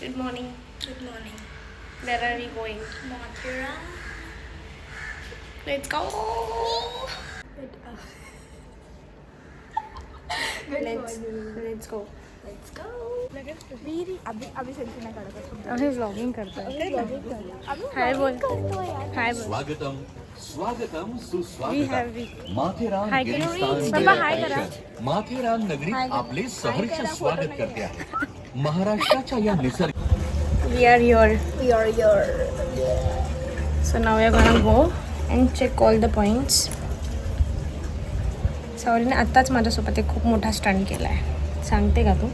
Good morning. Good morning. Where are we going? Mathura. Let's go. Let's go. Let's go. अभी selfie नाही काढत. अभी vlogging करतोय. हाय बोल. हाय बोल. स्वागतम स्वागतम We सुस्वागतम have माथेरान Hi, गिरिस्थान बाबा, hi करा. माथेरान नगरी आपले सहर्ष स्वागत करते आहे. महाराष्ट्राच्या या निसर्ग we are here. We are here. So now we are gonna go and check all the points. सावरीने आत्ताच माझ्यासोबत एक खूप मोठा स्टंट केला आहे. सांगते का तू?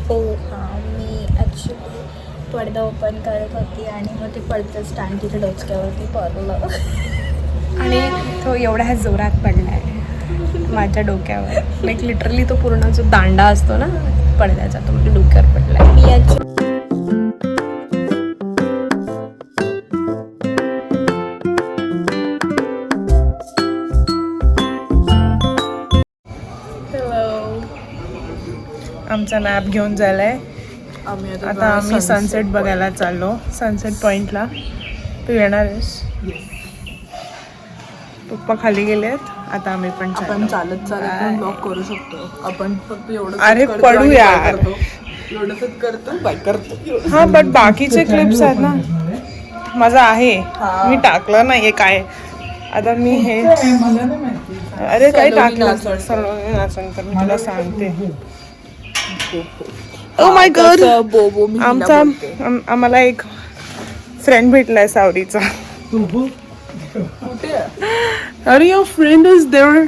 हो हां मी ॲक्च्युली पडदा ओपन करत होती आणि मग ते पडतं स्टँड तिथे डोचक्यावरती पडलं. आणि तो एवढ्या जोरात पडला आहे माझ्या डोक्यावर. लाईक लिटरली तो पूर्ण जो दांडा असतो ना पडद्याचा तो माझ्या डोक्यावर पडला आहे. मी ॲक्च्युली आमचा नॅप घेऊन झालाय. आता आम्ही सनसेट बघायला चाललो. सनसेट पॉइंटला. तू येणार आहेस? पप्पा खाली गेलेत. आता आम्ही पण चालत पण ब्लॉग करू शकतो आपण. फक्त एवढं अरे पडू यार. एवढंच करतो बाय करतो. हा बट बाकीचे क्लिप्स आहेत ना माझा आहे. मी टाकलं नाहीये काय. आता मी हे अरे काही टाकलं सर्व तर मी तुला सांगते. Oh my God. बोबो मी आमचा आम्हाला एक फ्रेंड भेटलाय सावरीचा. कुठे अरे योर फ्रेंड इज देअर.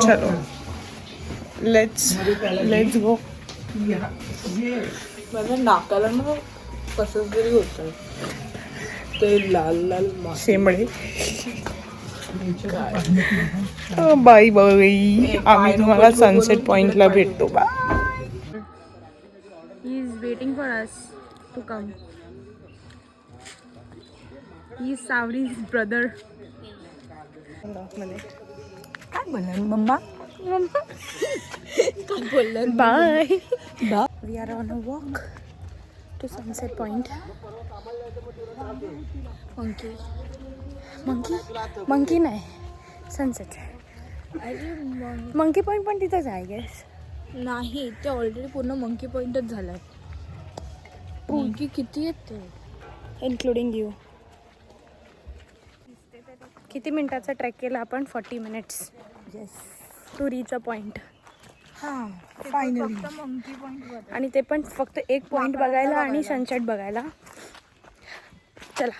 चलो लेट्स गो. माझ्या नाकाला ना कसं तरी होतं ते लाल लाल शेंबडे. बाई बाई आम्ही तुम्हाला सनसेट पॉइंटला भेटतो. बा he is waiting for us to come. He is Savari's brother. काय बोलणार मम्मा काय बोलणार bye. We are on a walk to sunset point. Monkey नाही सनसेट. मंकी पॉइंट पण तिथंच आहे गेस. नाही ते ऑलरेडी पूर्ण मंकी पॉइंटच झालाय. मंकी किती आहेत ते इन्क्लुडिंग यू. किती मिनिटाचा ट्रेक केला आपण? 40 minutes to reach a point. हां फायनली. मंकी पॉइंट आणि ते पण फक्त एक पॉइंट बघायला आणि सनसेट बघायला. चला.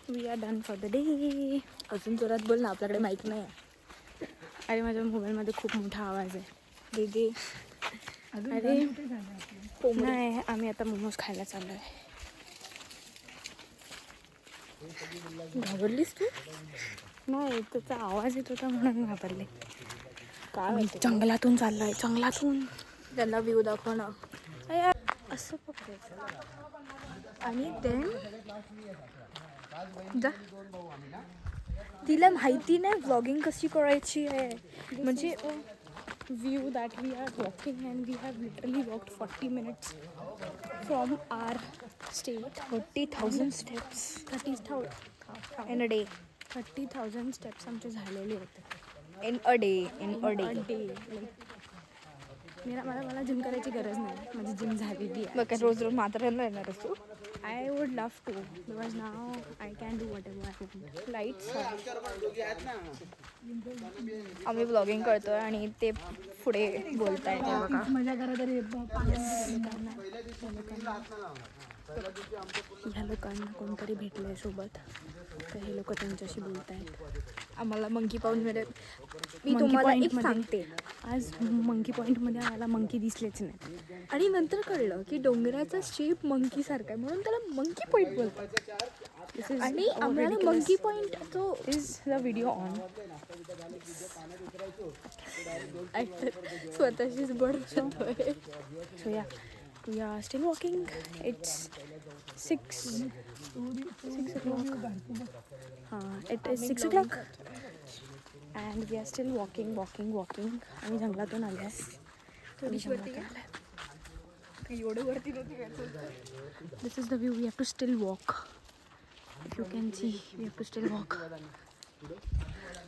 We are done for the day. अजून जोरात बोल ना आपल्याकडे माईक नाही आहे. अरे माझ्या मोबाईलमध्ये खूप मोठा आवाज आहे. दीदी अरे नाही आम्ही आता मोमोज खायला चाललो आहे. घाबरलीस तू? नाही त्याचा आवाज येत होता म्हणून घाबरले. काय माहिती जंगलातून चाललोय जंगलातून. त्यांना व्ह्यू दाखव ना. असं पकडायचं आणि देन तिला माहिती नाही व्लॉगिंग कशी करायची आहे. म्हणजे view that we are walking and we have literally walked 40 minutes from our state. 40,000 steps 30,000 in a day. 30,000 steps आमचे झालेले होते in a day. मला जिम करायची गरज नाही. माझी जिम झालेली आहे. मग काय रोज रोज माथेरानला येणार असतो? I would love to because now I can do whatever I want. Lights आम्ही व्लॉगिंग करतोय आणि ते पुढे बोलताय ते बघा. माझ्या घरात ह्या लोकांना कोणतरी भेटलंय सोबत तर हे लोक त्यांच्याशी बोलत आहेत. आम्हाला मंकी पॉइंटमध्ये मी तुम्हाला एक सांगते. आज मंकी पॉईंटमध्ये आम्हाला मंकी दिसलेच नाही. आणि नंतर कळलं की डोंगराचा शेप मंकी सारखा आहे म्हणून त्याला मंकी पॉइंट बोलतात. आणि आम्हाला मंकी पॉइंट तो इज द व्हिडिओ ऑन. स्वतःशीच बडबडतोय. So yeah, we are still walking. It's 6 o'clock. It is 6 o'clock. And we are still walking. आम्ही जंगलातून आलो आहे. This is the view. We have to still walk. If you can see, we have to still walk.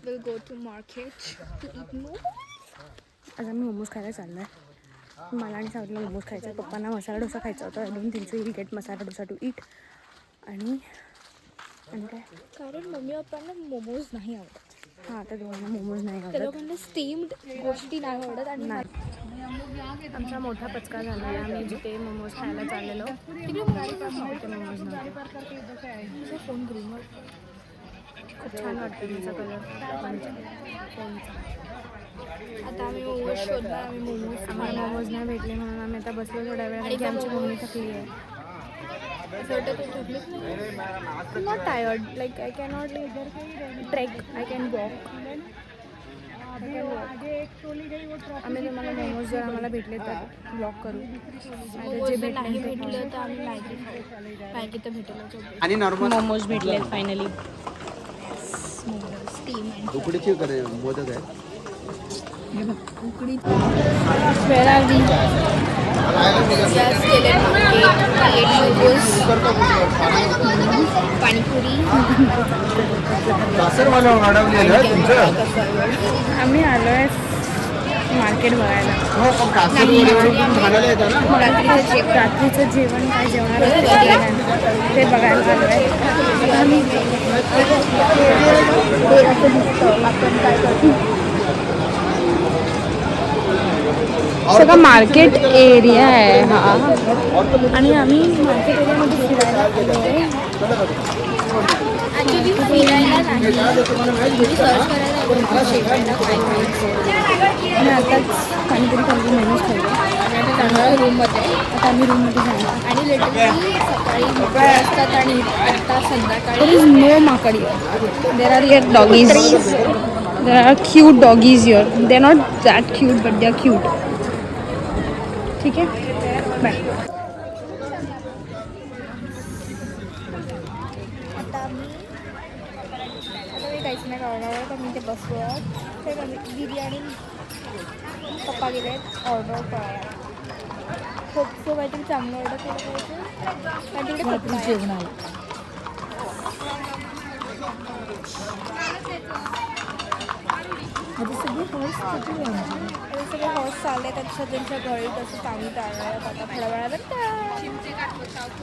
We'll go to market to eat more. आज आम्ही मोमोज खायला चाललो आहे. मला आणि सावलीला मोमोज खायचा आहे. पप्पांना मसाला डोसा खायचा होता. I don't think so he'll get masala dosa to eat. आणि काय कारण मम्मी पप्पांना मोमोज नाही आवडत. हां, आता दोघांना मोमोज नाही त्या आवडत. लोकांना स्टीम्ड गोष्टी नाही आवडत. आणि आमचा मोठा पचका झाला आहे. आम्ही जिथे मोमोज खायला चाललेलो तिथे मोमोज नव्हते. फोन ग्रीनवर खूप छान वाटतं त्याचा कलर फोनचा. आता आम्ही मोमोज शोधणार. आम्ही मोमोज आम्हाला मोमोज नाही भेटले म्हणून आम्ही आता बसलो थोड्या वेळ. आणि आमची मम्मी थकली आहे. Not tired, like I cannot trek, I can walk. आम्ही तुम्हाला मोमोज जर आम्हाला भेटले तर ब्लॉक करू. मोमोज जर नाही भेटलं तर आम्ही मॅगी खाऊ. मॅगी तर भेटेल. आणि नॉर्मल मोमोज भेटले फायनली. स्टीम उकडीची करे मोदक आहे. Where are we? पाणीपुरी. आम्ही आलो आहे मार्केट बघायला. रात्रीचं जेवण काय जेवणार ते बघायला आलो आहे. आम्ही आपण काय करतो. सगळं मार्केट एरिया आहे हा. आणि आम्ही मार्केट एरियामध्ये फिरायला आलो आहे. ॲक्च्युली फिरायला नाही, सर्च करायला आणि आताच पाणीपुरी खाल्ली, मेनूज खाल्ली. चांगलं रूममध्ये. आता आम्ही रूममध्ये जाणार. आणि लिटरली सकाळी मोकळे असतात आणि आता संध्याकाळी There is no माकड here. There are here doggies. There are cute doggies here. They are not that cute, but they are cute. ठीक आहे, बाय. आता मी काहीच नाही करणार. तर मी ते बसलो आहे. ते बिर्याणी पप्पा गेले आहेत ऑर्डर करायला. खूप काहीतरी चांगलं ऑर्डर केलं पाहिजे. आणि तिकडे पप्पा जेवण आलं. सगळे हॉर्स चालले. त्याच्यात त्यांच्या घरी तसं पाणी टाळणार. आता थोड्या वेळानंतर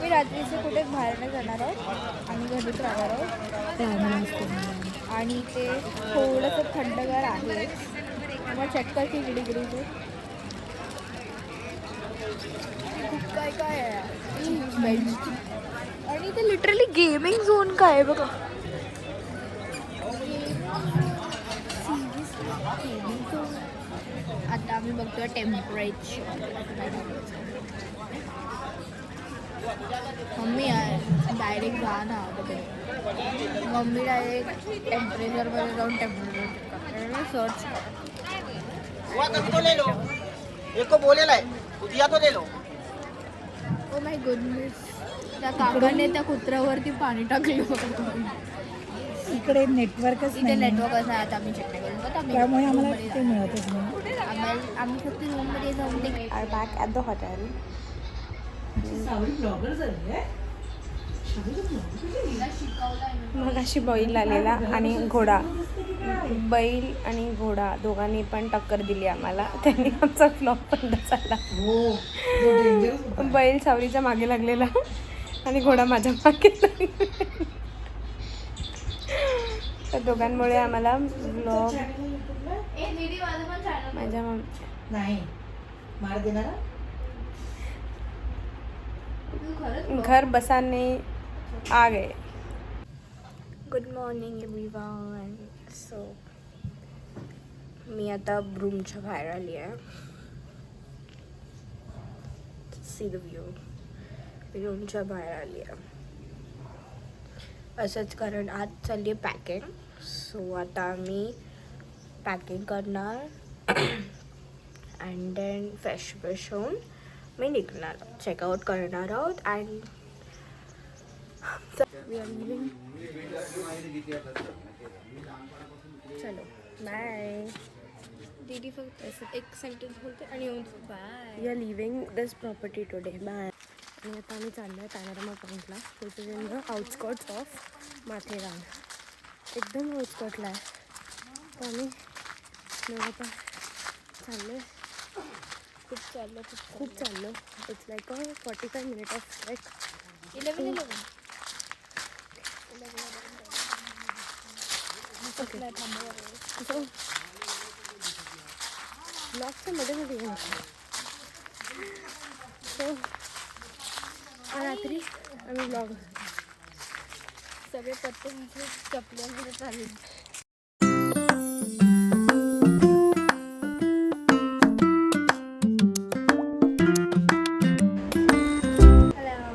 मी रात्रीचे कुठे बाहेर नाही जाणार आहोत. आम्ही घरीच राहणार आहोत. आणि ते थोडंसं थंडगार आहे. मग चेक करते गिडीगिरी खूप काय काय आहे. आणि ते लिटरली गेमिंग झोन काय आहे बघा. आता आम्ही बघतोय टेम्परेचर. मम्मी डायरेक्ट जा ना तिकडे. मम्मी डायरेक्ट टेम्परेचरमध्ये जाऊन temperature search oh my goodness. त्या काकाने त्या कुत्र्यावरती पाणी टाकलं. इकडे नेटवर्कच इथे नेटवर्कच आहे. आता आम्ही चेक नाही करू. त्यामुळे आम्हाला ते मिळतच नाही. आम्ही फक्त रूममध्ये जाऊन ते I back at the hotel. मग अशी बैल आलेला आणि घोडा. बैल आणि घोडा दोघांनी पण टक्कर दिली आम्हाला. त्यांनी आमचा फ्लॉप पण झाला. बैल सावरीच्या मागे लागलेला आणि घोडा माझ्या मागे लागलेला. तर दोघांमुळे आम्हाला व्लॉग माझ्या नाही मार देणार. घर बसाने आ गए. Good morning everyone. सो मी आता रूमच्या बाहेर आली आहे. See the view. मी रूमच्या बाहेर आली आहे. असंच, कारण आज चालली आहे पॅकिंग. सो आता आम्ही पॅकिंग करणार अँड देन फ्रेश होऊन मी निघणार, चेकआउट करणार आहोत. And we are leaving. चलो बाय. दीदी फक्त असं एक सेंटेन्स बोलते आणि येऊन bye. We are leaving this property today. Bye. आणि आता आम्ही चाललो आहे पॅनोरमा पॉईंटला. Which is in the outskirts of Matheran. एकदम आउटस्कर्टला आहे. तर आम्ही आता चाललो आहे. खूप चाललो. It's like 45 minute of trek. 11. Okay. So ब्लॉगच्या मध्ये येऊन सो रात्री आम्ही ब्लॉग सगळे पत्ते म्हणजे चपल्यामध्ये चालू.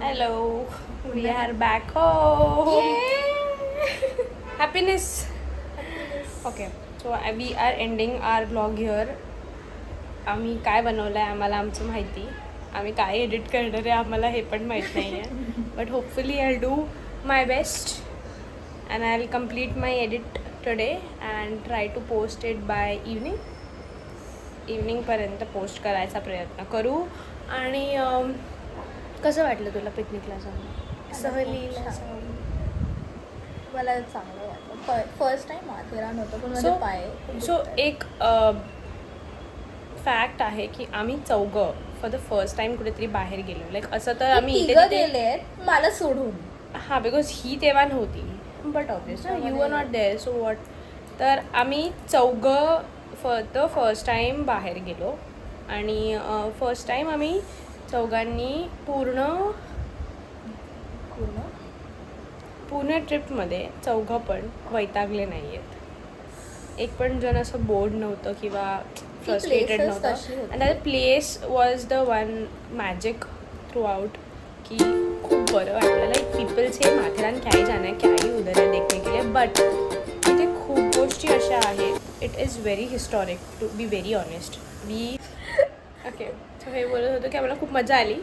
Hello, we are back home. Happiness. Okay, so we are ending our vlog here. आम्ही काय बनवलं आहे आम्हाला आमचं माहिती. आम्ही काय एडिट करणार आहे आम्हाला हे पण माहीत नाही आहे. But hopefully I do my best and I will complete my edit today and try to post it by इव्हनिंगपर्यंत पोस्ट करायचा प्रयत्न करू. आणि कसं वाटलं तुला पिकनिकला जाऊन? सहलीला मला चांगलं वाटलं. फर्स्ट टाइम माथेरान होतं पण माझे पाय सो एक फॅक्ट आहे की आम्ही चौघं फॉर द फर्स्ट टाइम कुठेतरी बाहेर गेलो. लाईक असं तर आम्ही इथे तिथे गेले मला सोडून. हां, बिकॉज ही तेव्हा नव्हती. But obviously you are not there, so what. तर आम्ही चौघं फॉर द फर्स्ट टाईम बाहेर गेलो. आणि फर्स्ट टाईम आम्ही चौघांनी पूर्ण ट्रिपमध्ये चौघं पण वैतागले नाही आहेत. एक पण जण असं बोर्ड नव्हतं किंवा फ्रस्ट्रेटेड नव्हतं. And that place was the one magic through out. की खूप बरं वाटलं. लाईक पीपल से माथेरान क्या ही जाना है, क्या ही उधर है देखने के लिए. बट तिथे खूप गोष्टी अशा आहेत. It is very historic to be very honest. Okay, so हे बोलत होतं की आम्हाला खूप मजा आली.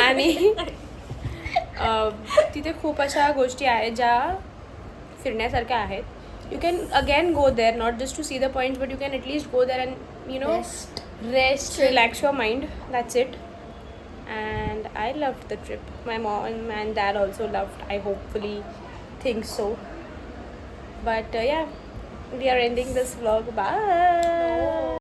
आणि तिथे खूप अशा गोष्टी आहेत ज्या फिरण्यासारख्या आहेत. You can again go there, not just to see the points, but you can at least go there and you know rest, relax your mind. That's it. And I loved the trip. My mom and dad also loved. I hopefully think so. But yeah, we are ending this vlog. Bye.